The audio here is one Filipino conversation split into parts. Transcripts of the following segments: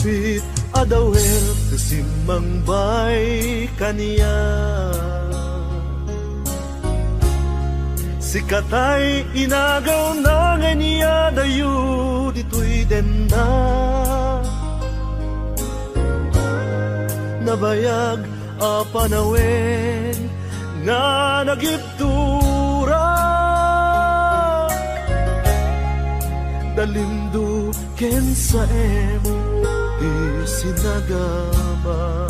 hapit adawel kasimang bay kaniya. Si katay inagaw na nga niya dayo dito'y denda. Nabayag a panawen nga nagiptura. Dalimdo ken sa di sinagama.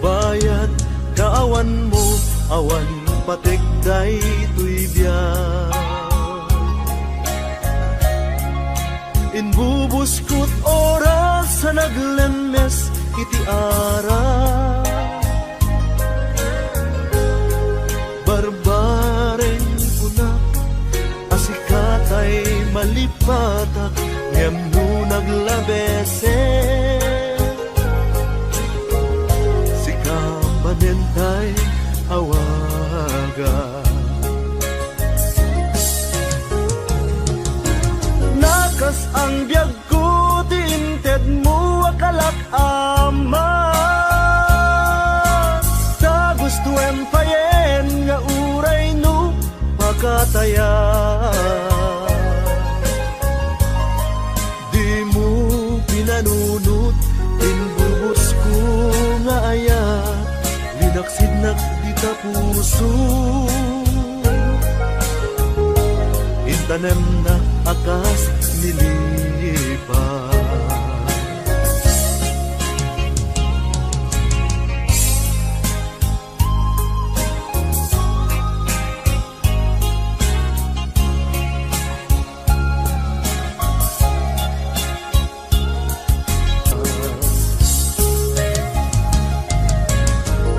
Bayad kaawan mo, awan patekday tuy biyak. Inbubuskot oras sa naglemes iti ara. Barbareng kuna asikatay malipatak ngem no naglabese. Sikapanentay awaga. Nakas ang biyag ko tinted mo akalak ama. Sa gusto empayen nga uray no pagkataya. Di mo pinanunot inbubos ko nga aya. Linaksid nagdita puso. Intanem na akas nilipas.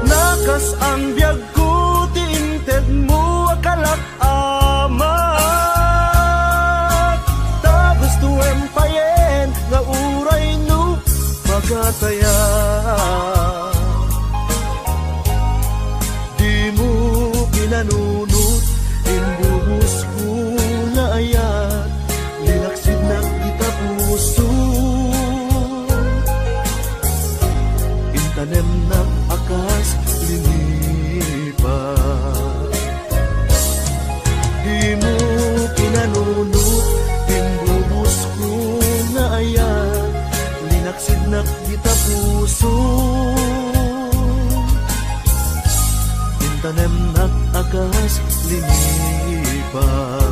Nakas ang biyag ko tinted mo akalak ama. Nga uray no magataya. Di mo pinanunot inbuhos ko na ayat. Linaksid na kita puso. Intanem na akas linipas. Di mo pinanunot inbuhos ko na ayan. Linaksid na kita puso. Intanem na agas linipas.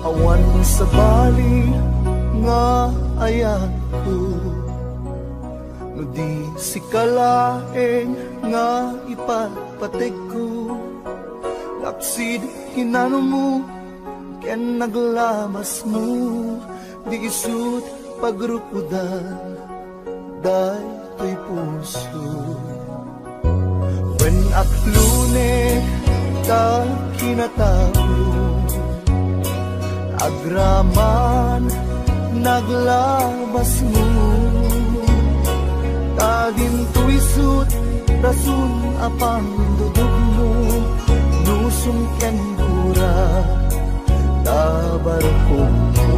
Awan sa bali nga ayan ko. No di si kalaeng nga ipapatig ko. Laksid hinano mo ken naglamas mo. Di isut pagrukudan day to'y puso. When aklune ka kinatago. Agraman naglabas mo. Tagin tuisut rasun apang dudug mo. Nusong ken gura tabar ko mo.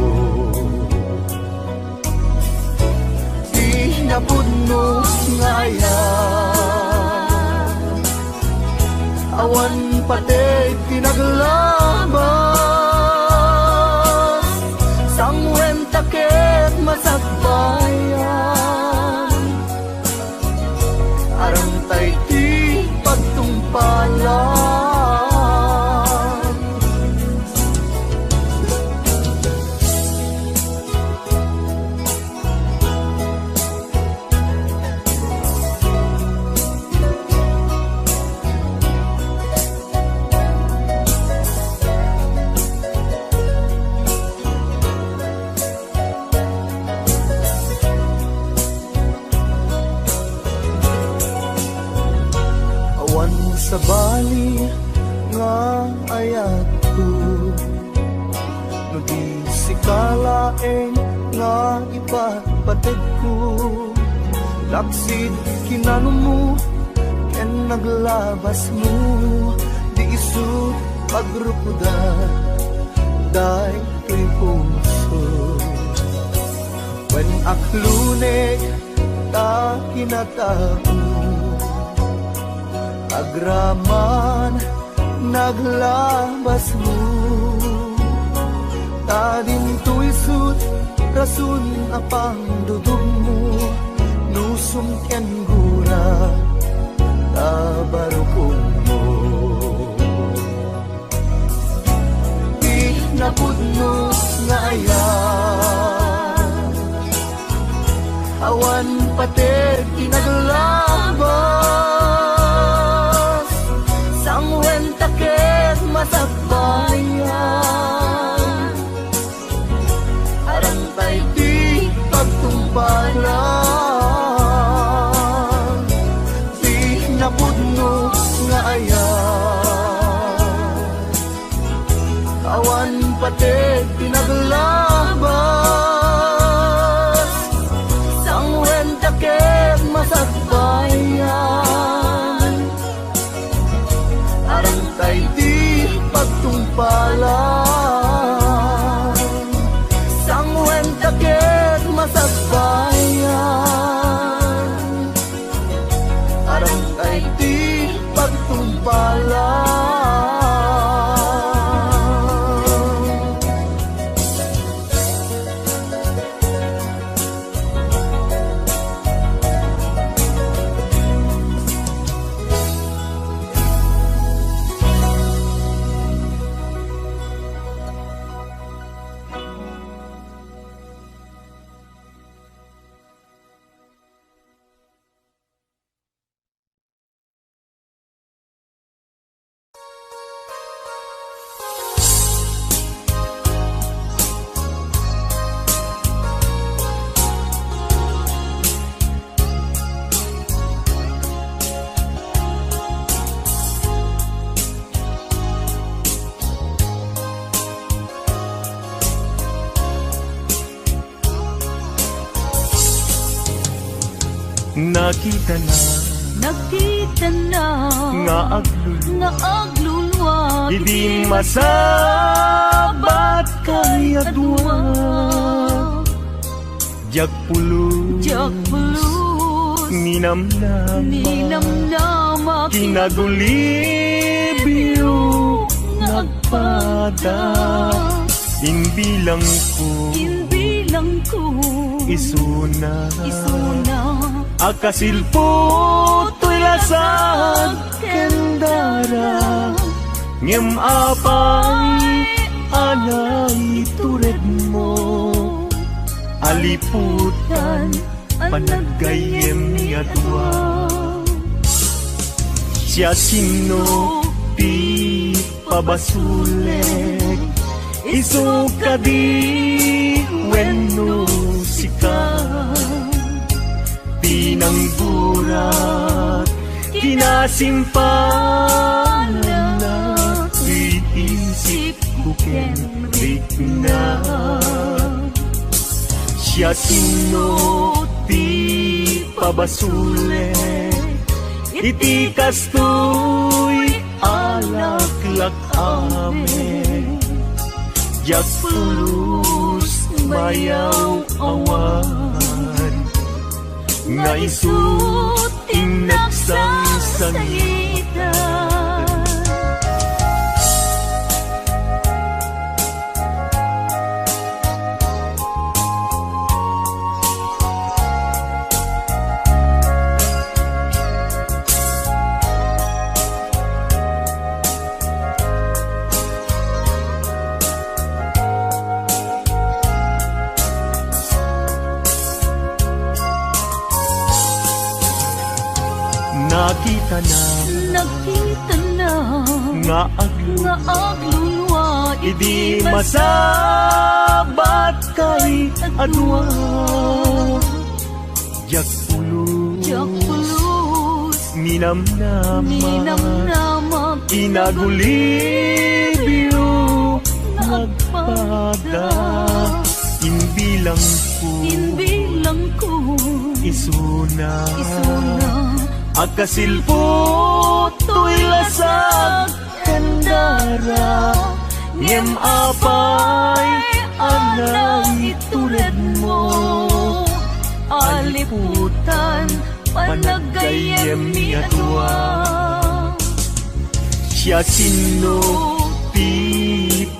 Di napud mo ngaya. Awan patay tinaglaban. Sang wenta masakbayan, aram tay ti pagtungpalan. Sa bali nga ayat ko, no di sikalaeng nga ipatpatid ko, laksid kinano mo ken naglabas mo, di isu pagrupudan day kay puso. When aklunek ta kinatao, agraman naglabas mo, tadim tu'y sut rasun apang dudog mo, nusum ken gura tabarukong mo. Di napudno nga ayan, awan pater kinaglabas, takit masakbayan, arang tay di pagtumpalan, di napudno nga ayan, awan pati pinaglabas, sangwen takit masakbayan, arang tay di pagtungpalan, sangwen takit masakbayan, arang tay di pagtungpalan. Nakita na nga aglulwa hindi masabat kayadwa, jak pulus ninamnama kinagulibyo nagpada, inbilang ko isuna akasilpo to'y lasag kendara, ngem apay anay tured mo, aliputan panagayem yadwa, siya sino ti pabasuleg, isu kadi wenno sika, pinanggurat kinasimpanan na, iisip ko kenrik na, siya sino ti pabasule, iti kastoy alaklak ame, jak pulus mayaw awan, nga isut inagsangsangita. nakita na Nakita na nga aglo nga aglulwa idi masabat kay adwa jak Pulos minamnama inagulibyo nagpada inbilang ko isuna akasilpo to'y lasag kandara ngem apay anang itulad mo Aliputan panagayem ni adwa siya sino ti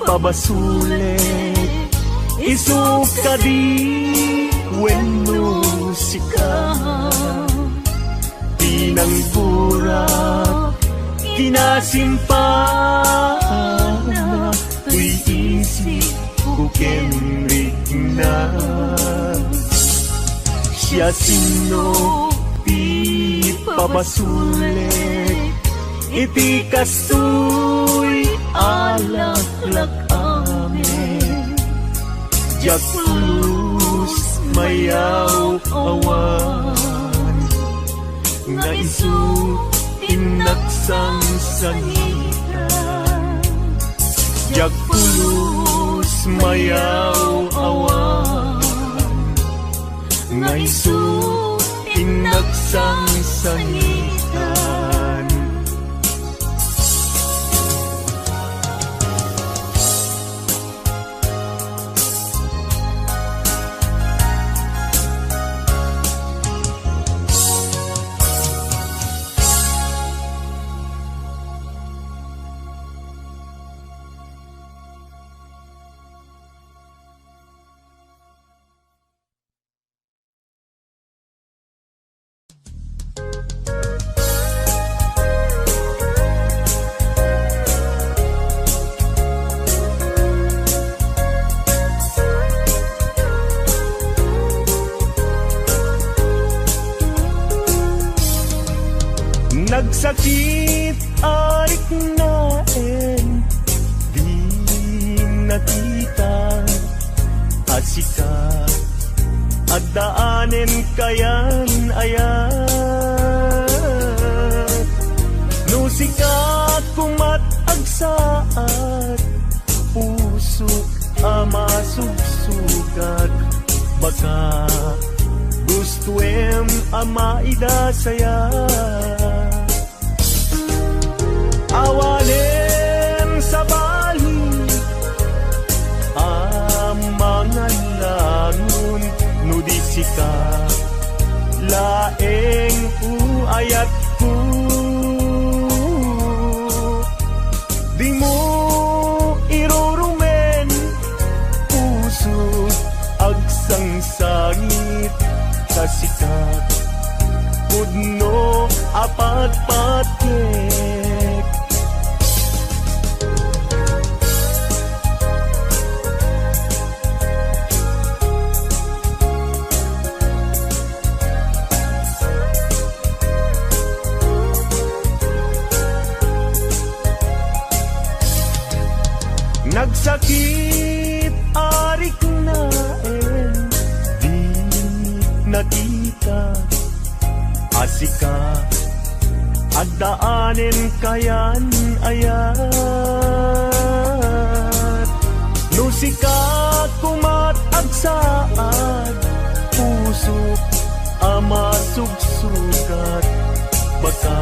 pabasulet isuk kadi wenno sika tinanggurak kinasimpana tuy isip kukenrik na siya sino ti pabasulet iti kastoy alaklak amen jak pulos mayaw awan nga isu tinaksang sangitan jak pulos mayaw awan nga isu tinaksang sangitan nagsakit arik naen di nakita asika at daanen kayan ayat no sikat kumat agsaat pusok ama sugsugat baka gustuem ama ida saya awalem sa bali mga langon nudisika laeng uayat ko di mo irurumen puso agsangsangit kasikat pudno apat patek nagsakit arik naen di nakita asika at daanen kayan ayat no sikat kumat agsaad puso ama sugsugat baka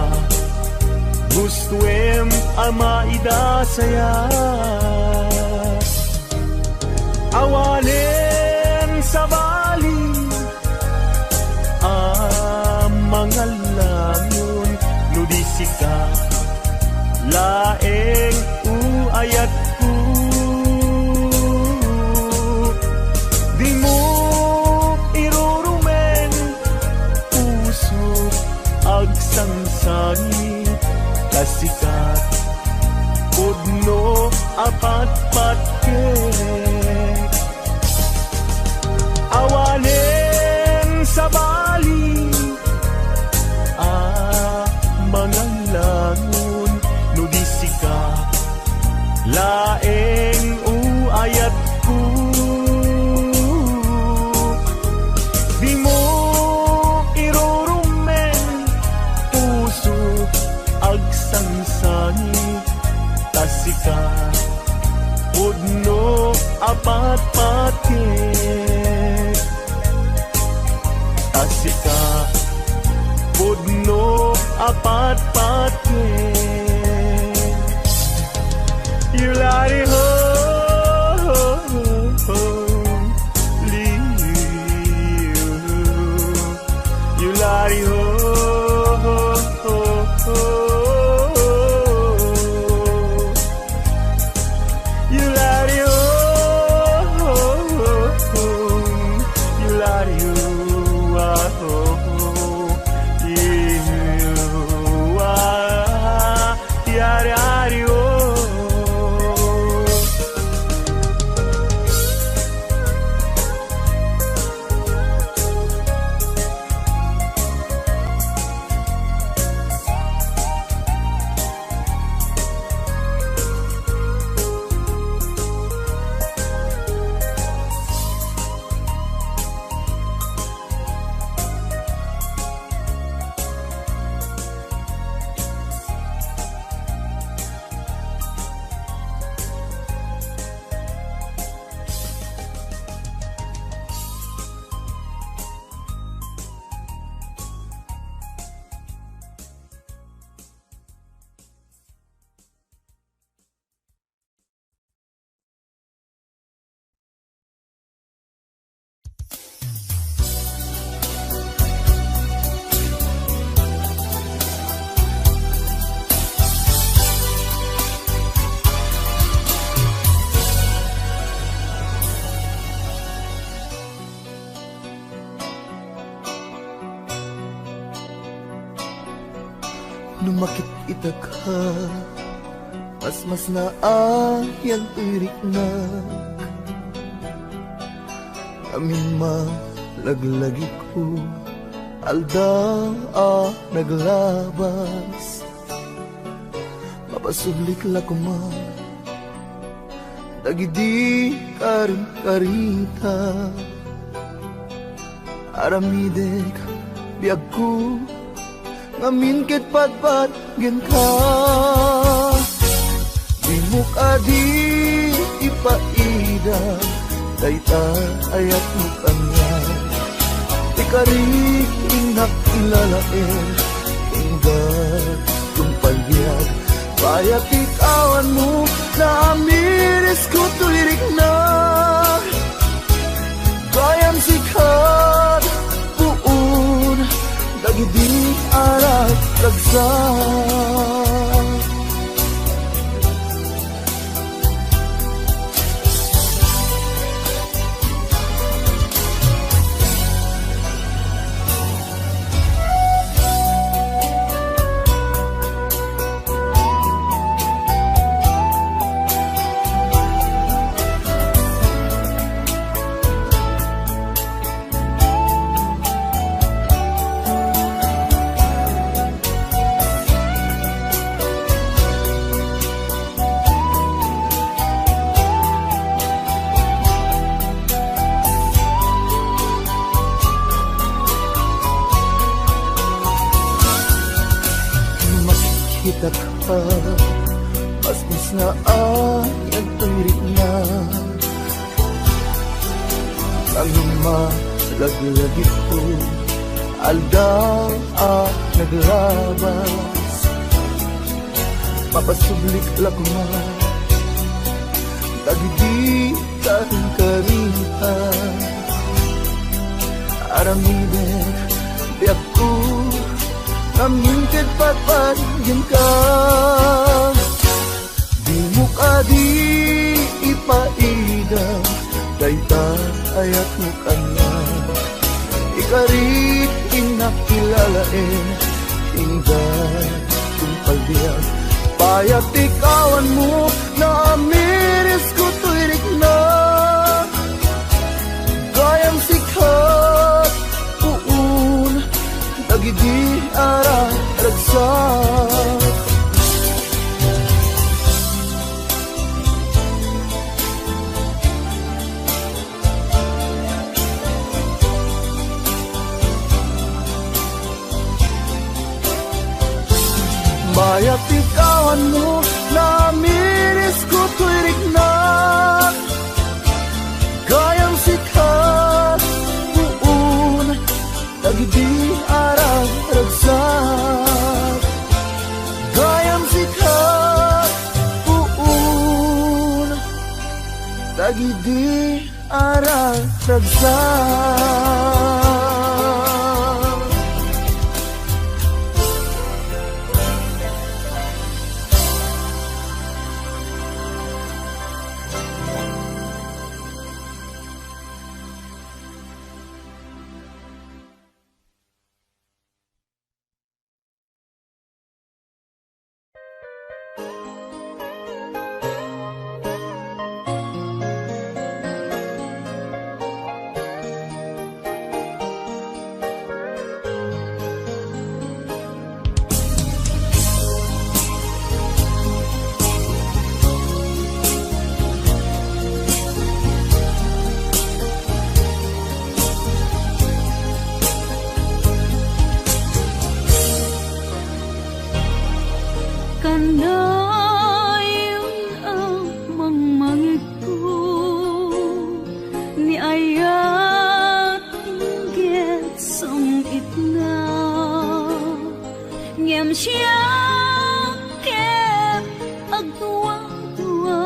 gustuem ama ida saya awalem sa bali mga langon nudisika laeng uayat ko di mo irurumen puso agsangsangit kasikat pudno apat patkek awanen sa bali patkit asika pudno apat patkit yulari ho yulari ho Numakit itaka mas na ayang tirik na amin malaglagi ko alda naglabas mapasublik la ko ma dagidi karin karita aramidek biag ko ngamin ket patpat gen ka di mo kadi ipaida dayta ayat mo kanya ikarik inak ilalain inggat tumpalbiag bayat ikawan mo na amiris ko tulirik na gayam sikat puun dagidi arat ragsak kita ka mas na ayang tirik na kami malaglagi ko aldaw naglabas papasublik lang na dagidi karing karita aramidek biag ko namingkit patpagyan ka di mo kadi ipaida dayta ayat mo kanya ikarit inakilalain inggan tumpalbiag bayat ikawan mo na amiris ko tuirik na gayang sikat puun dagidi ara ragsak bayat ikawan mo na miris ko tuirik na Gayang sikat puun dagiti arang ragsak. Gayang sikat puun dagiti arang ragsak. Kanayon ang mangmangit ko ni ayat inggit sungit na ngem siya ket agtuwa-tuwa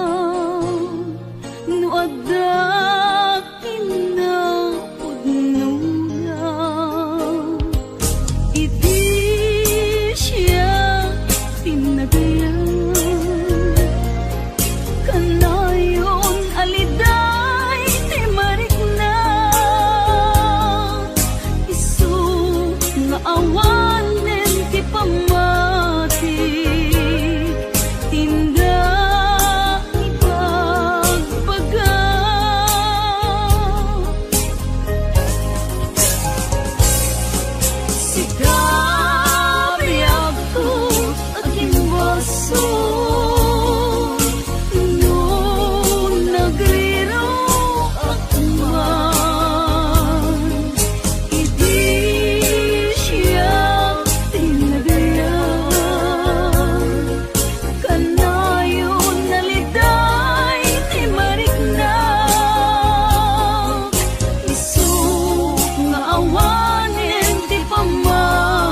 no adda kinapudnuna iti siya tinagayan kanayon aliday ti marikna isu nga awanen ti pamati tinda ipagbaga sikabi ako baso no nagriro akman iti siya tinagayan kanayon naliday ti marikna isu nga awanen ti pamati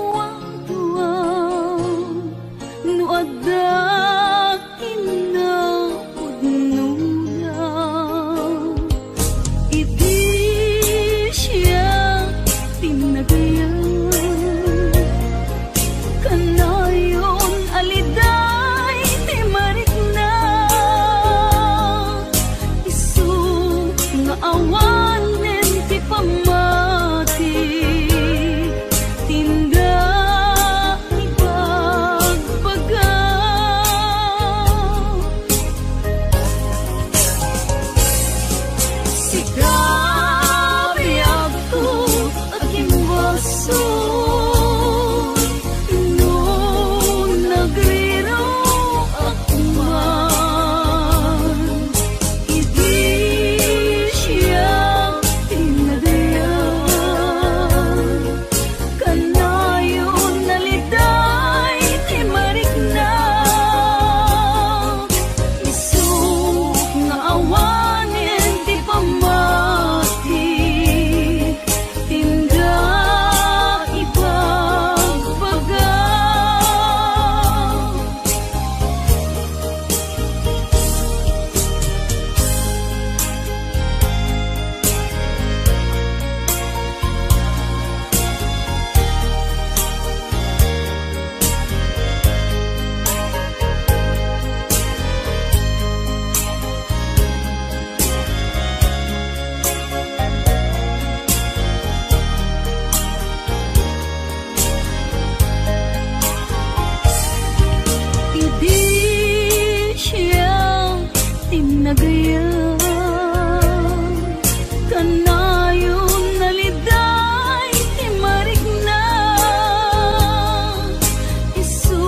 tuwa-tuwa no adda kinapudnuda. Iti siya tinagayan kanayon aliday ti marikna. Isu nga awanen ti pamati tinda ibagbaga. Sikabi ako aking baso no nagriro ako man. Idi siya tinagayan kanayon naliday ti marikna. Isu nga awanen ti pamati tinda ibagbaga. Idi siya tinagayan kanayon naliday ti marikna. Isu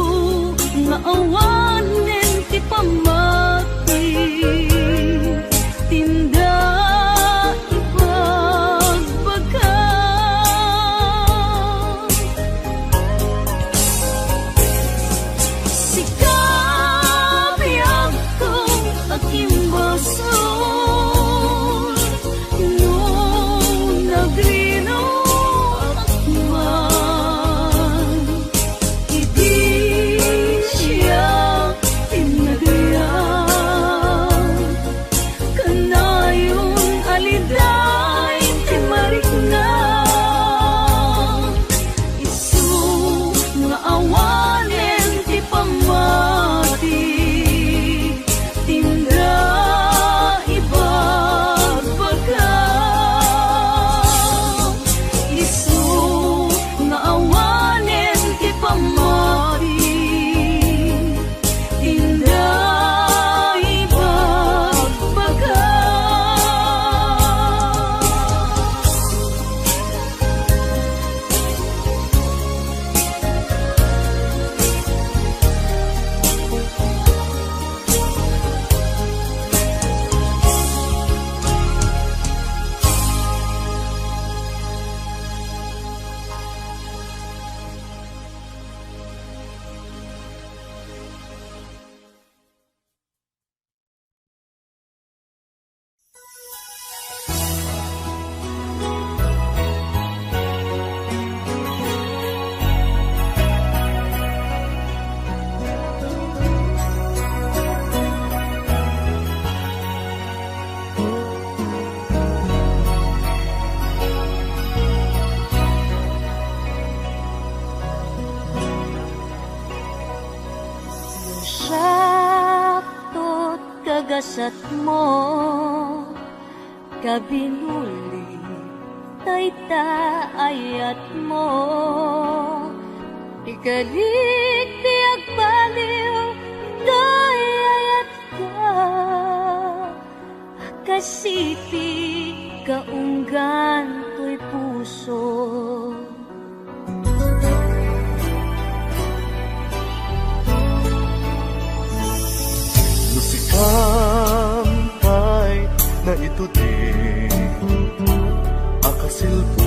nga awanen ti pamati tinda ibagbaga. Sikabi ako aking baso no nagrino ako man. Idi siya tinagayan kanayon aliday ti marikna. Isu nga awanen ti pamati tinda ibagbaga. Isu nga awanen ti pamati tinda ibagbaga. Sakto't kagasat mo kabinuli tayta ayat mo ikalik ti agbaliw day ayat ka kasiti kaunggan to'y puso. Kampay na ito din akasilpo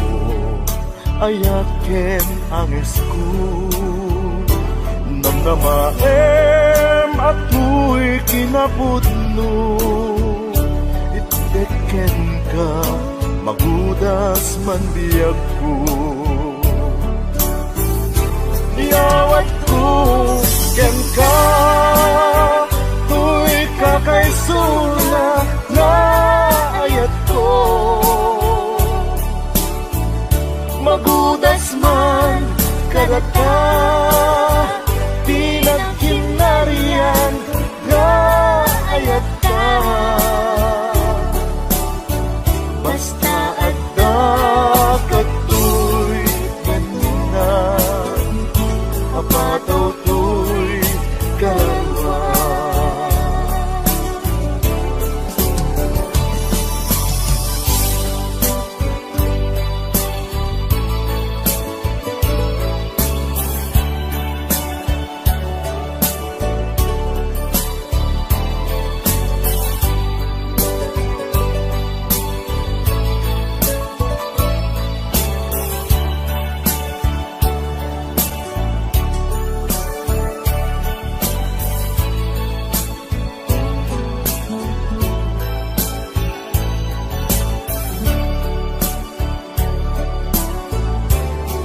ayaken ang esku namnamaem ato'y kinapudno iteken ka magudas man biyag ko kadata pinagkinarian nga ayat ka. Basta adda katoy ganina, apataw to'y karawa.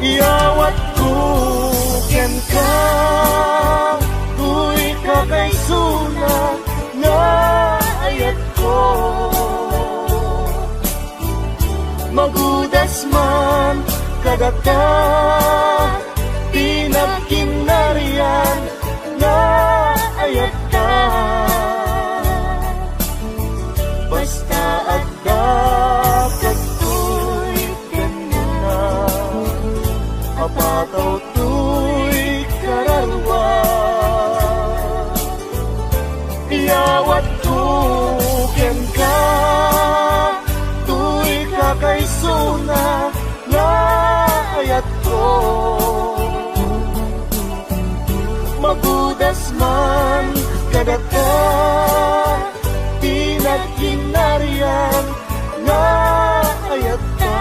Iyawat ko ken ka, tuy ka kay suna nga ayat ko. Magudas man kadata pinagkinarian nga ayat ka. Basta adda katoy kanina, apataw to'y kararwa. Iyawat ko ken ka, to'y kakay suna nga ayat ko. Magudas man kadata pinagkinarian nga ayat ka.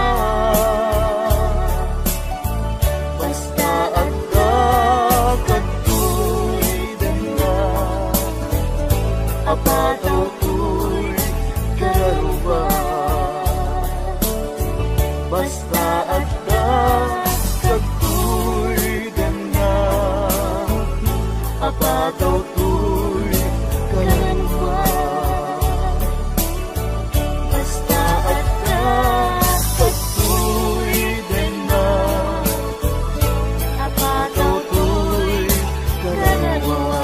Basta adda katoy dana, apataw to'y kararuba. Basta adda katoy dana, apataw to'y kararuba. Basta adda katoy dana, apataw to'y kararuba.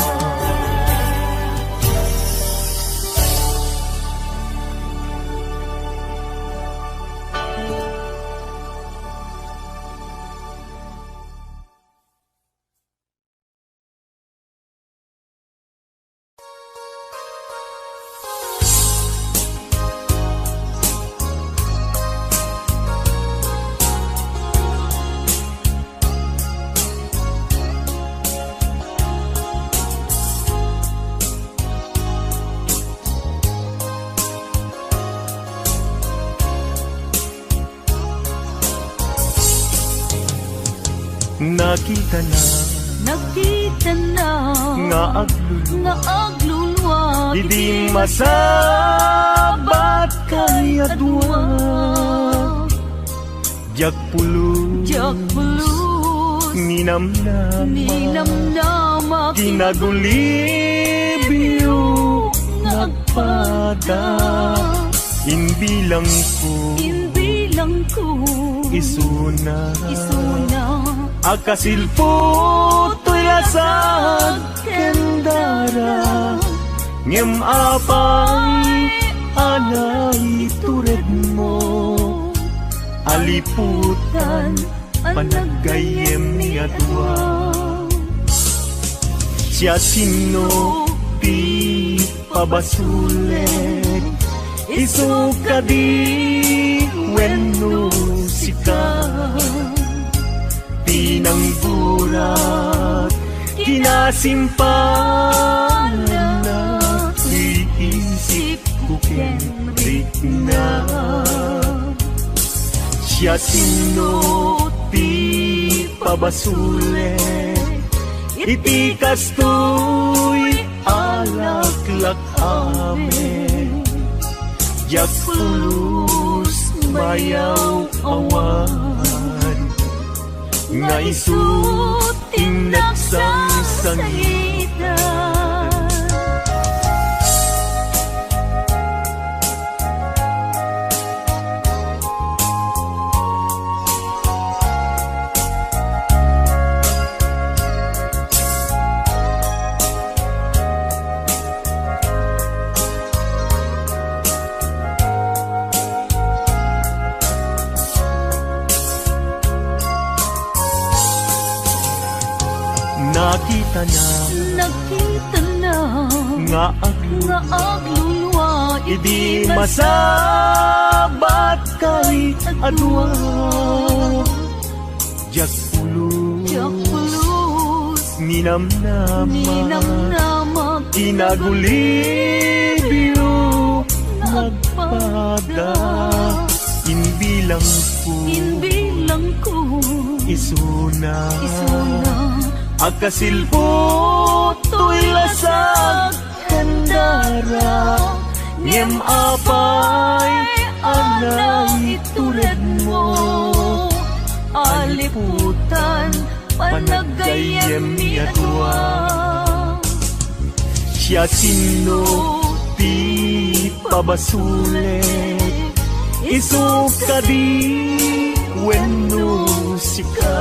Nakita na nga aglulwa, hindi masabat kayadwa. Jak pulus ninamnama kinagulibyo nagpada. Inbilang ko isuna akasilpo to'y lasag kendara. Ngem apay anay tured mo, aliputan panagayem ni adwa. Siya sino pi pabasulet, isuka di wenno sika. Pinangburat kinasimpanan na, iisip ko kenrit na. Siya sino ti pabasulet, itikas to'y alaklak amin. Jak pulus mayaw awan, nga isuting nagsangsangitan. nakita na nga aglulwa idi masabat kay adwa jak pulus minamnama kinagulibyo nagpada inbilang ko isuna akasilpo to'y lasag kandara ngem apay anang itured mo aliputan panagayem ni atwa siya sino ti pabasulet isuk kadi wenno sika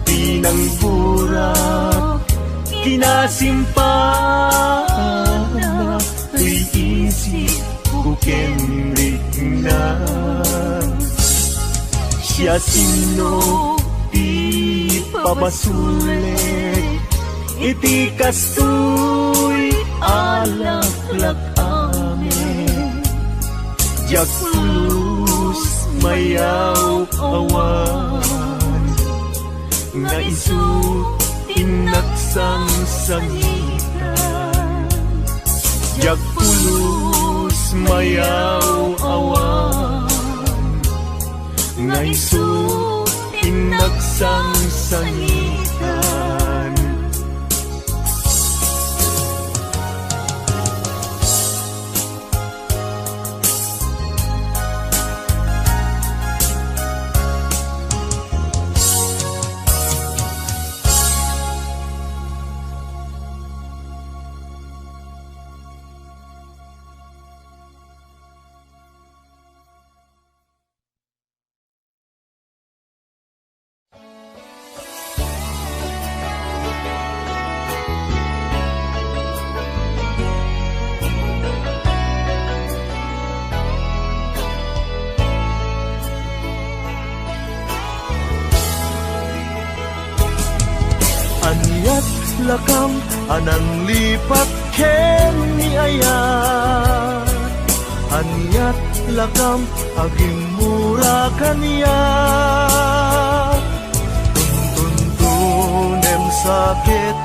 tinanggurak kinasimpana tuy isip kukenrik na siya sino ti pabasulet iti kastoy alaklak amin jak pulus mayaw awan nga isu tinaksang sangitan jak pulus mayaw awan nga isu tinaksang sangitan anyat lakam anang lipat ken ni ayat anyat lakam aging mura kaniya tuntunem sakit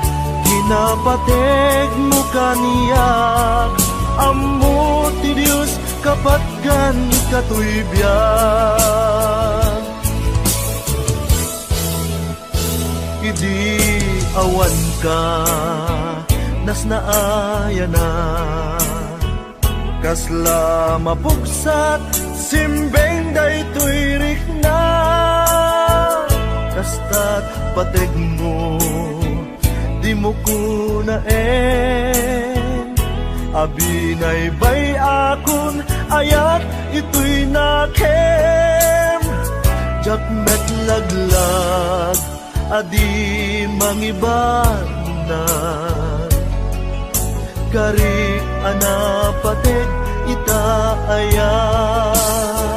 kinapateg mo kaniya ammo ti Dios kapatgan katoy biyak idi awan ka nas naaya na kasla mapugsat simbeng daytoy rikna kastat pateg mo di mo kunaen abinay bay akon ayat ito'y nakem jak met laglag adi mangiban na karik anapateg ita ayat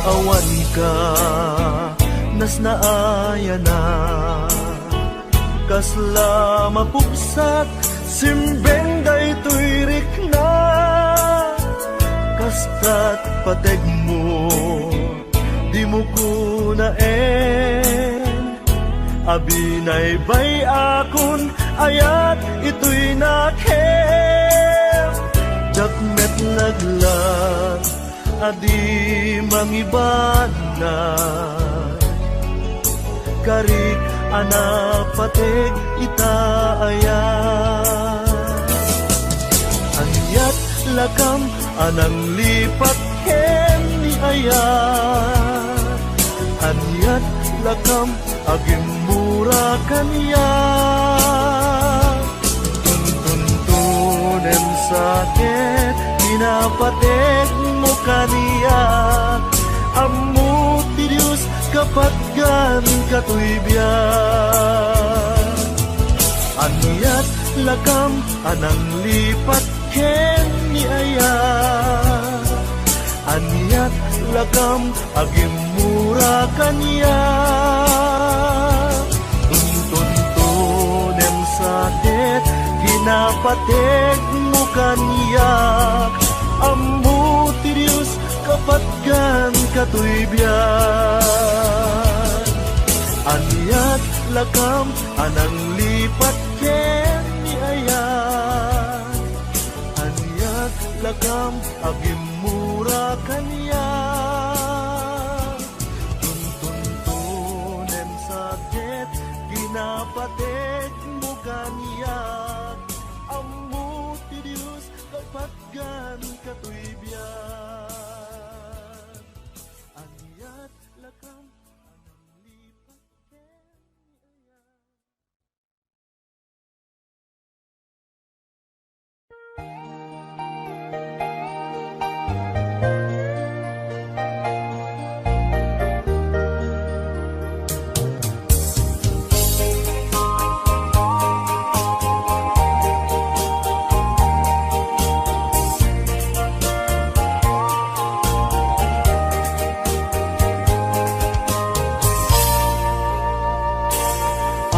awan ka nas naaya na kasla mapugsat simbeng daytoy rikna kastat pateg mo di mo kunaen abinay bay akon ayat ito'y nakem jak met laglag adi mangiban na karik anapateg ita ayat anyat lakam anang lipat ken ni ayat anyat lakam agim mura kanya tuntunem sakit pinapatek mo kaniya ammo ti Diyos kapatgan katuibyan aniyat lakam anang lipat ken ni aya aniyat lakam agim mura kanya tuntunem sakit pinapatek mo kaniya ammo ti Diyos kapatgan katuibyan aniyat lakam anang lipat ken ni aya aniyat lakam agim mura kanya tuntunem sakit ginapatek mo kaniya ammo ti Diyos kapatgan katuibyan aniyat lakam anang lipat ken ni aya.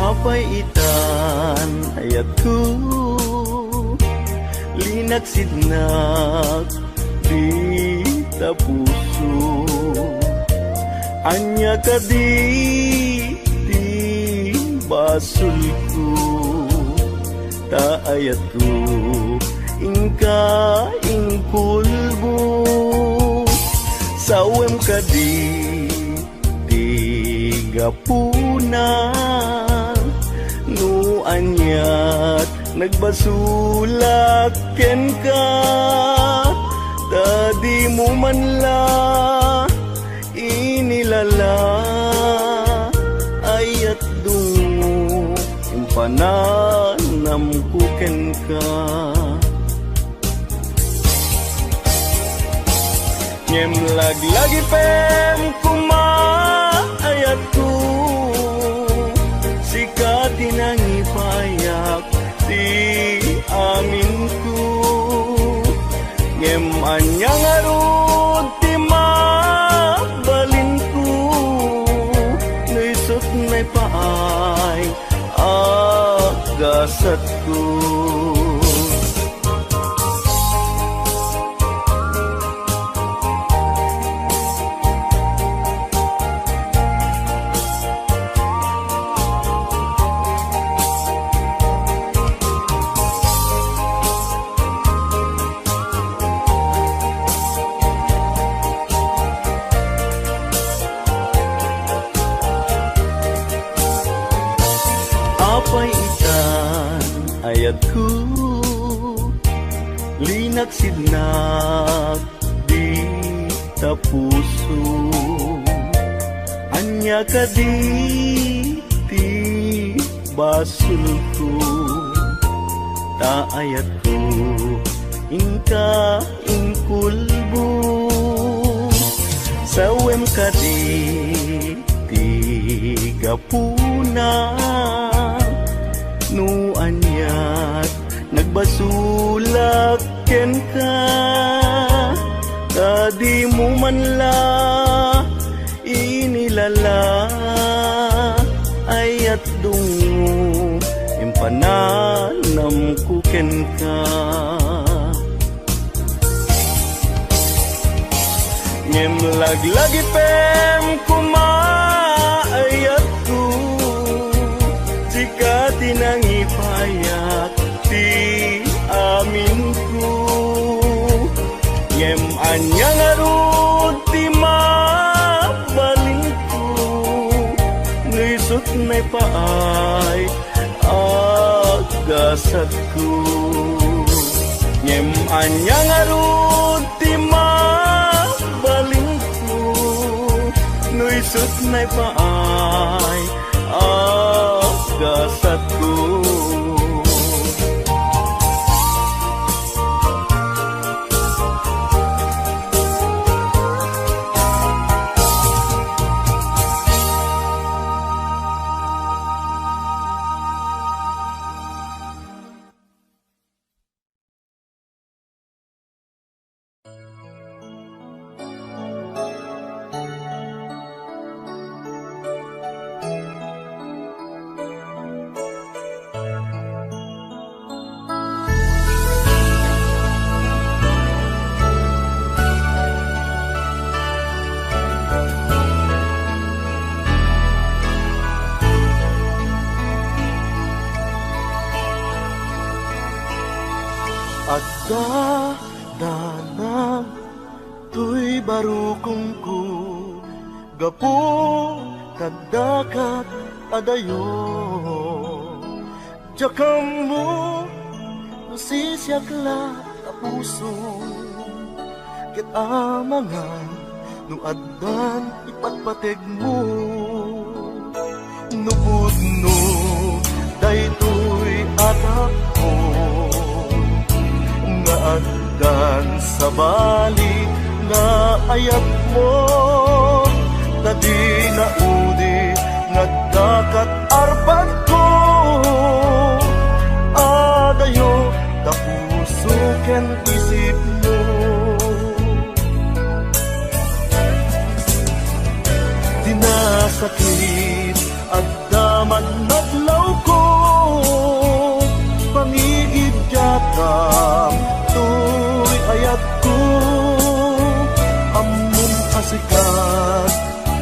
Apay itan ayat ko linaksidnak di tapuso anya ka di basul ko ta ayat ko ingka ingkulbo sawem ka di gapuna no anyat nagbasulak ken ka dadi mo man la inilala ayat dungo impananam ko ken ka ngem lagi pem kuma ayat ko sikat tinangipayak ti amin ko ngem anyang arod ti mabalin ko naisot na paay agasat ko apay itan ayat ko linaksidnak di tapuso anya ka di basul ko ta ayat ko ingka ingkulbo sawem ka di gapuna no anyat nagbasulak ken ka kadi mo man la inilala ayat dungo impananam ko ken ka ngem lagi pem kuma ayat ko jika tinangipayak ti amin ko ngem anyang arod ti mabalin ko naisot na paay agasat ko ngem anyang arod ti mabalin ko Nuisut na'y paay Agasat ko Adda danang tuy barukong ko gapo kadakat adayo jakam mo nasisyakla ka puso ket amangan no addan ipatpateg mo nubudno daytoy anak ko addan sa bali nga ayat mo tadi na udi nga dakat arpan ko adayo da puso ken isip mo dinasakit addaman madlaw ko pangigid jatam tuy ayat ko among asikat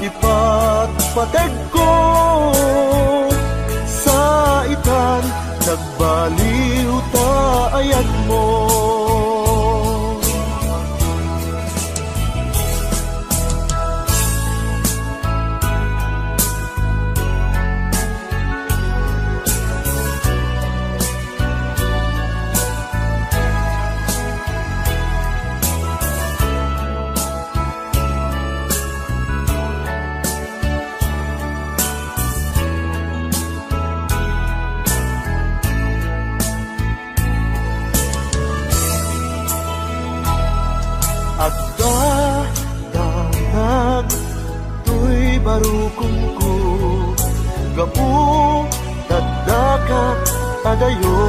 ipatpateg ko sa itan nagbaliw ta ayat mo danag tuy barukong ko gapu dadakat adayo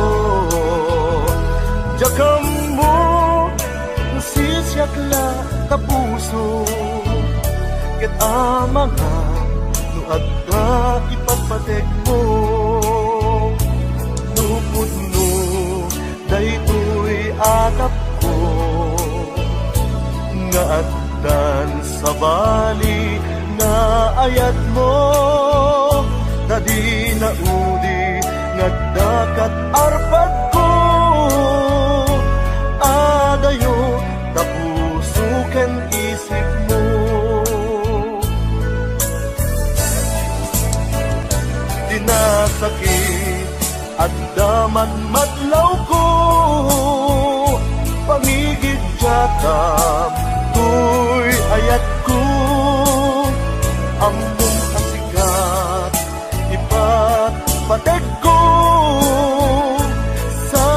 jakam mo nasisyakla ka puso ket amangan no adda ipatpateg mo nupudno daytoy atap ko nga addan sa bali nga ayat mo dadi na udi nga dakat arpad ko adayo da puso ken isip mo dinasakit addaman madlaw ko pamigid jatam tuy ayat ko among asikat ipatpateg ko sa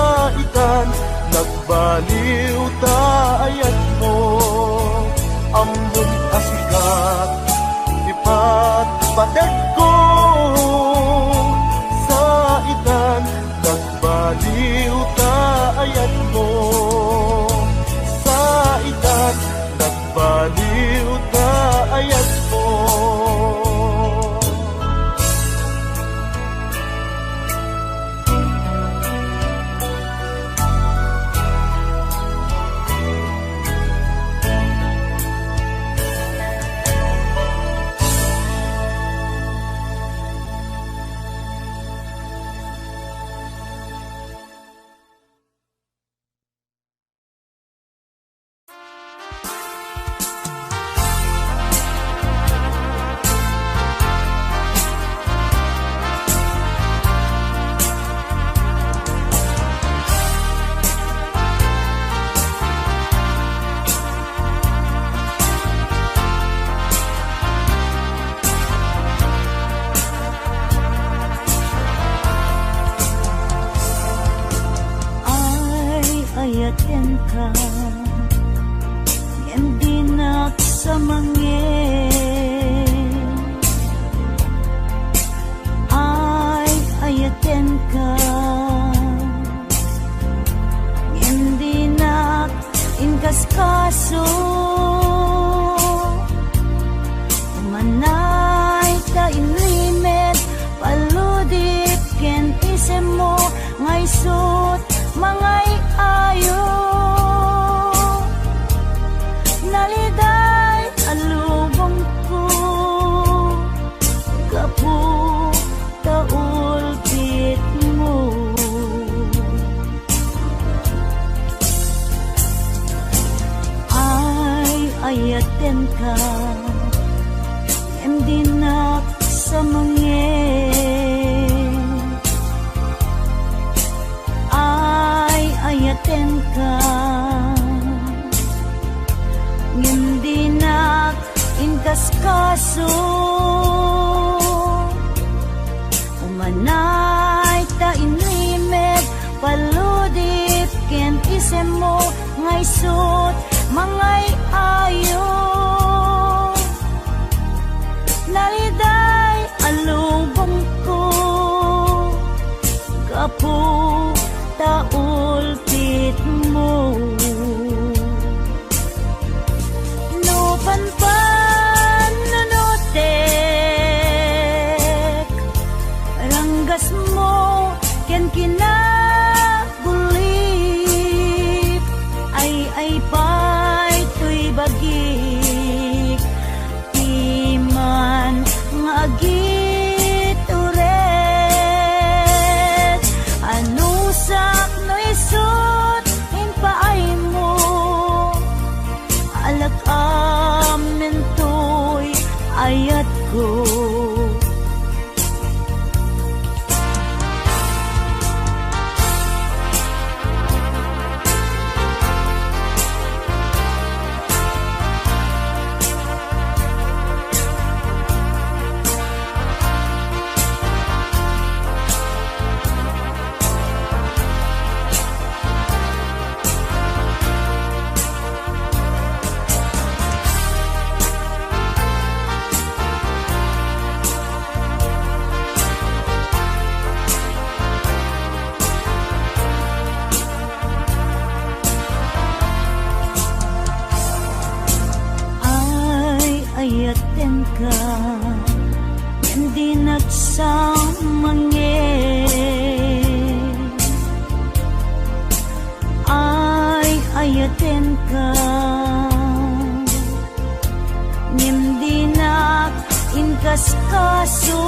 itan nagbaliw ta ayat mo among asikat ipatpateg ko sa itan nagbaliw ta ayat mo sa itan nagbaliw ta ayat mo ayaten ka, hindi naksamangin. Ay ayaten ka, hindi nakinkaskaso. Umanay ta inlimit, paludip ken isem mo, ngay sut mangay ayo. Naliday alubong ko, kapu taulpit mo. Ay ayaten ka, hindi naksamangin. Ay ayaten ka, hindi nakinkaskaso. Umanay ta inlimit, paludip ken isem mo, ngay sut mangay ayo. Naliday alubong ko, kapu taulpit mo. No panpan nunutek, ranggas mo ken kinabulit. Ay pay tuy bagik, timan nga agit uret. Anusak no isut in paay mo, alak amin tuy ayat ko. Ayaten ka, hindi naksamangin. Ay ayaten ka, hindi nakinkaskaso.